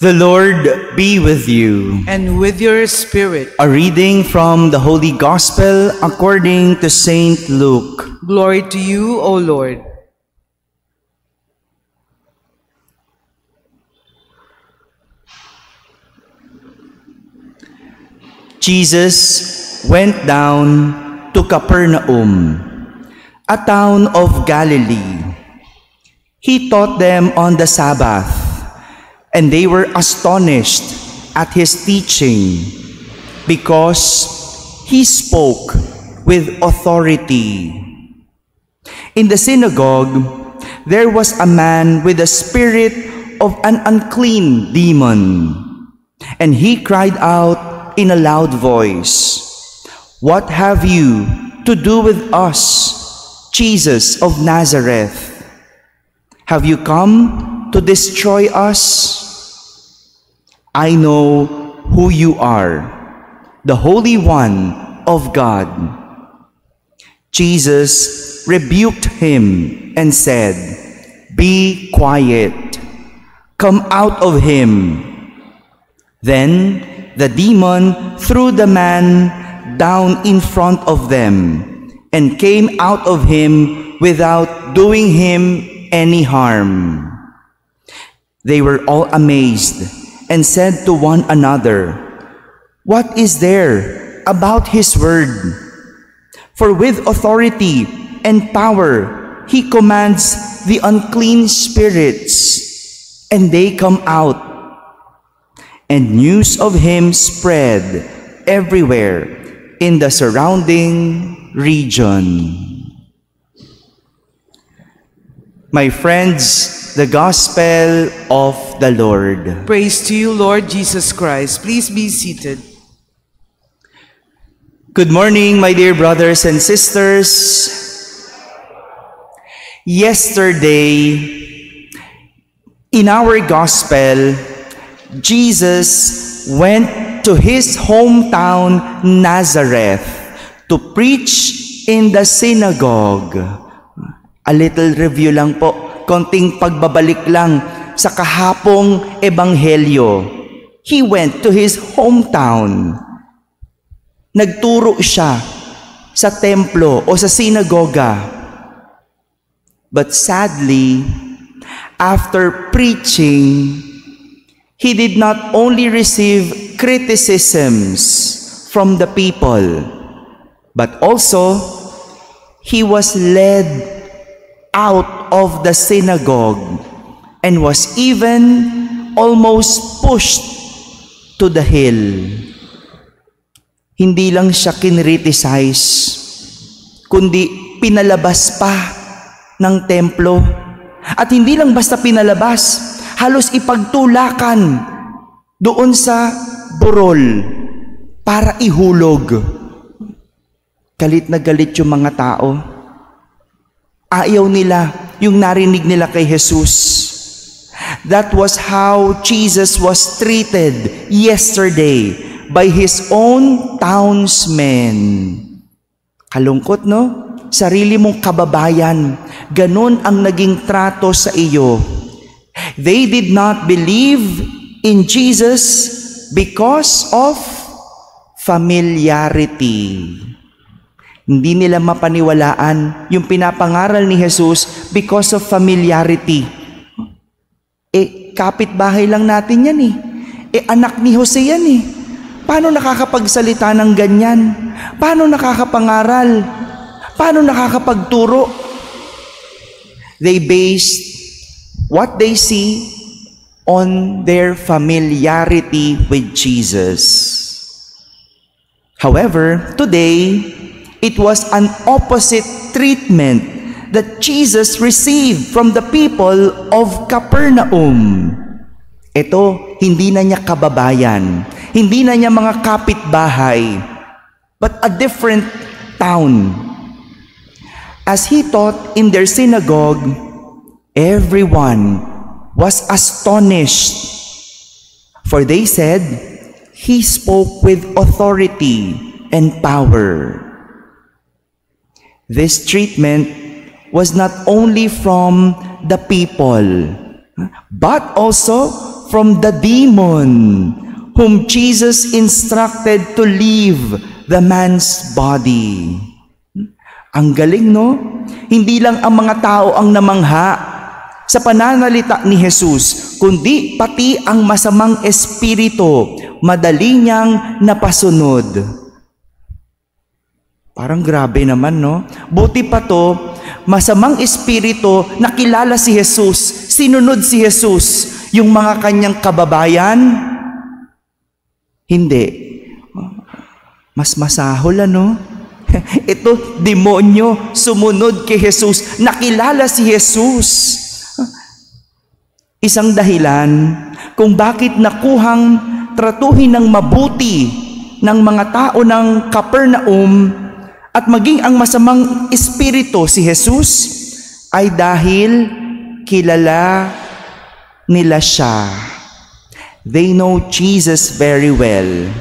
The Lord be with you. And with your spirit. A reading from the Holy Gospel according to Saint Luke. Glory to you, O Lord. Jesus went down to Capernaum, a town of Galilee. He taught them on the Sabbath, and they were astonished at his teaching, because he spoke with authority. In the synagogue, there was a man with a spirit of an unclean demon, and he cried out in a loud voice, "What have you to do with us, Jesus of Nazareth? Have you come to destroy us? I know who you are, the Holy One of God." Jesus rebuked him and said, "Be quiet, come out of him." Then the demon threw the man down in front of them and came out of him without doing him any harm. They were all amazed and said to one another, "What is there about his word? For with authority and power he commands the unclean spirits, and they come out." And news of him spread everywhere in the surrounding region. My friends, the Gospel of the Lord. Praise to you, Lord Jesus Christ. Please be seated. Good morning, my dear brothers and sisters. Yesterday, in our Gospel, Jesus went to his hometown, Nazareth, to preach in the synagogue. A little review lang po, konting pagbabalik lang sa kahapong ebanghelyo. He went to his hometown. Nagturo siya sa templo o sa sinagoga. But sadly, after preaching, he did not only receive criticisms from the people, but also he was led out of the synagogue and was even almost pushed to the hill. Hindi lang siya kinriticize, kundi pinalabas pa ng templo. At hindi lang basta pinalabas, halos ipagtulakan doon sa burol para ihulog. Galit na galit yung mga tao. Ayaw nila yung narinig nila kay Jesus. That was how Jesus was treated yesterday by his own townsmen. Kalungkot, no? Sarili mong kababayan, ganun ang naging trato sa iyo. They did not believe in Jesus because of familiarity. Hindi nila mapaniwalaan yung pinapangaral ni Jesus because of familiarity. Kapitbahay lang natin yan eh. Anak ni Jose yan eh. Paano nakakapagsalita ng ganyan? Paano nakakapangaral? Paano nakakapagturo? They based what they see on their familiarity with Jesus. However, today, it was an opposite treatment that Jesus received from the people of Capernaum. Ito, hindi na niya kababayan, hindi na niya mga kapitbahay, but a different town. As he taught in their synagogue, everyone was astonished, for they said, "He spoke with authority and power." This treatment was not only from the people, but also from the demon whom Jesus instructed to leave the man's body. Ang galing, no? Hindi lang ang mga tao ang namangha sa pananalita ni Jesus, kundi pati ang masamang espiritu, madali niyang napasunod. Parang grabe naman, no? Buti pa to, masamang espiritu, nakilala si Jesus, sinunod si Jesus. Yung mga kanyang kababayan, hindi. Mas masahol, ano? Ito, demonyo, sumunod kay Jesus. Nakilala si Jesus. Isang dahilan kung bakit nakuhang tratuhin ng mabuti ng mga tao ng Capernaum at maging ang masamang espiritu si Jesus ay dahil kilala nila siya. They know Jesus very well.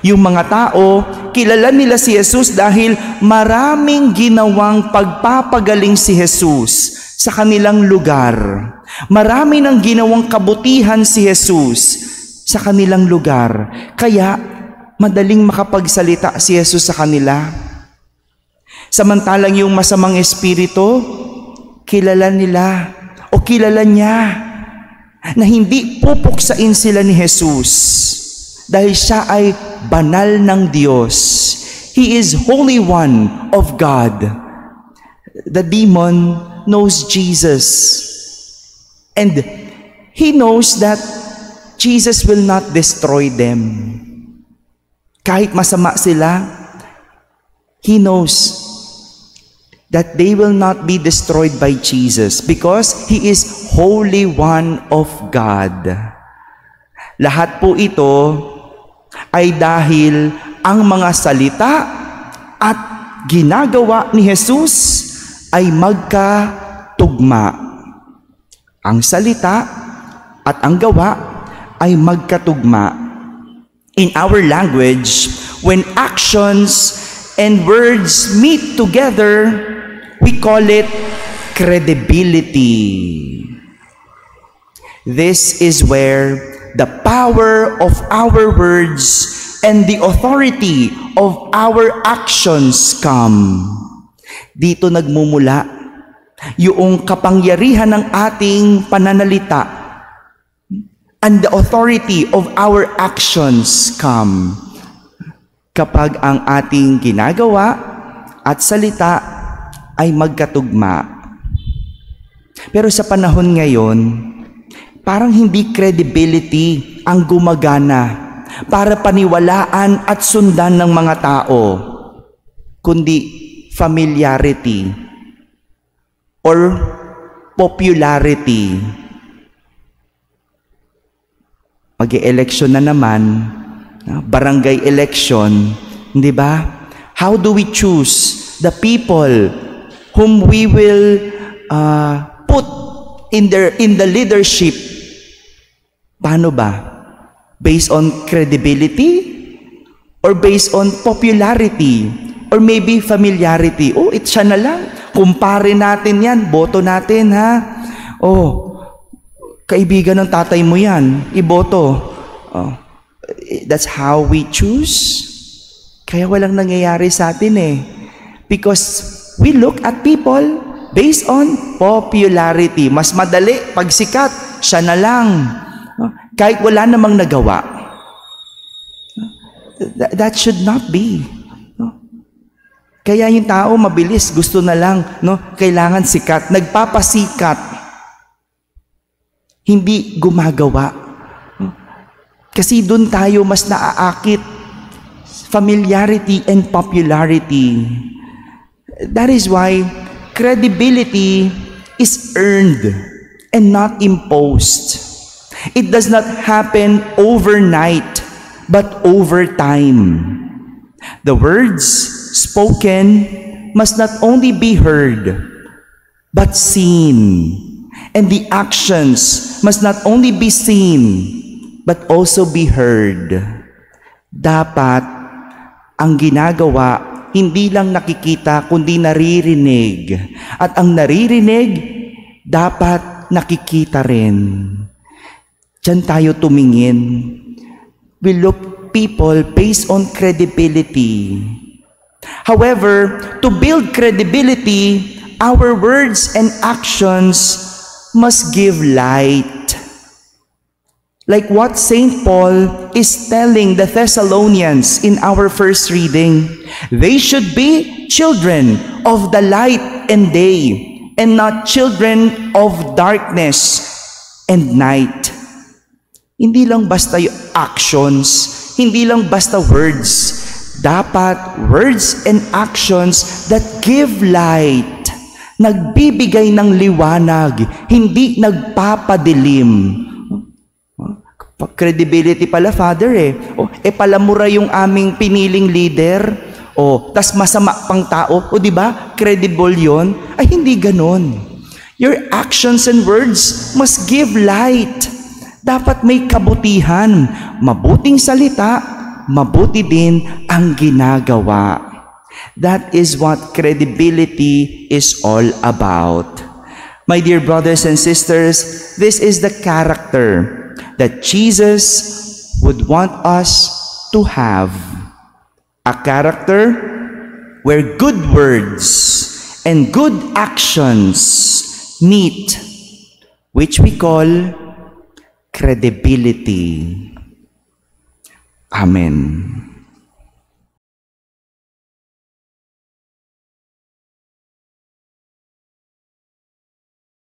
Yung mga tao, kilala nila si Jesus dahil maraming ginawang pagpapagaling si Jesus sa kanilang lugar. Marami nang ginawang kabutihan si Jesus sa kanilang lugar. Kaya, madaling makapagsalita si Jesus sa kanila. Samantalang yung masamang espiritu, kilala nila o kilala niya na hindi pupuksain sila ni Jesus dahil siya ay banal ng Diyos. He is Holy One of God. The demon knows Jesus, and he knows that Jesus will not destroy them. Kahit masama sila, he knows that they will not be destroyed by Jesus because He is Holy One of God. Lahat po ito ay dahil ang mga salita at ginagawa ni Jesus ay magkatugma. Ang salita at ang gawa ay magkatugma. In our language, when actions and words meet together, we call it credibility. This is where the power of our words and the authority of our actions come. Dito nagmumula yung kapangyarihan ng ating pananalita and the authority of our actions come kapag ang ating ginagawa at salita ay magkatugma. Pero sa panahon ngayon, parang hindi credibility ang gumagana para paniwalaan at sundan ng mga tao, kundi familiarity or popularity. Mag-e-election na naman, barangay election, di ba? How do we choose the people whom we will put in the leadership? Paano ba? Based on credibility or based on popularity or maybe familiarity? Oh, siya na lang. Kumpare natin yan, boto natin, ha? Oh, kaibigan ng tatay mo yan, iboto. Oh, that's how we choose. Kaya walang nangyayari sa atin eh. Because we look at people based on popularity. Mas madali, pag sikat, siya na lang. Kahit wala namang nagawa. That should not be. Kaya yung tao mabilis, gusto na lang, kailangan sikat. Nagpapasikat. Hindi gumagawa. Kasi doon tayo mas naaakit. Familiarity and popularity. That is why credibility is earned and not imposed. It does not happen overnight, but over time. The words spoken must not only be heard, but seen. And the actions must not only be seen, but also be heard. Dapat ang ginagawa hindi lang nakikita, kundi naririnig. At ang naririnig, dapat nakikita rin. Diyan tayo tumingin. We look people based on credibility. However, to build credibility, our words and actions must give light. Like what St. Paul is telling the Thessalonians in our first reading. They should be children of the light and day, and not children of darkness and night. Hindi lang basta yung actions, hindi lang basta words. Dapat words and actions that give light, nagbibigay ng liwanag, hindi nagpapadilim. Credibility pala, Father palamura yung aming piniling leader. Tas masama pang tao. Di ba? Credible yon? Ay, hindi ganon. Your actions and words must give light. Dapat may kabutihan. Mabuting salita, mabuti din ang ginagawa. That is what credibility is all about. My dear brothers and sisters, this is the character that Jesus would want us to have. A character where good words and good actions meet, which we call credibility. Amen.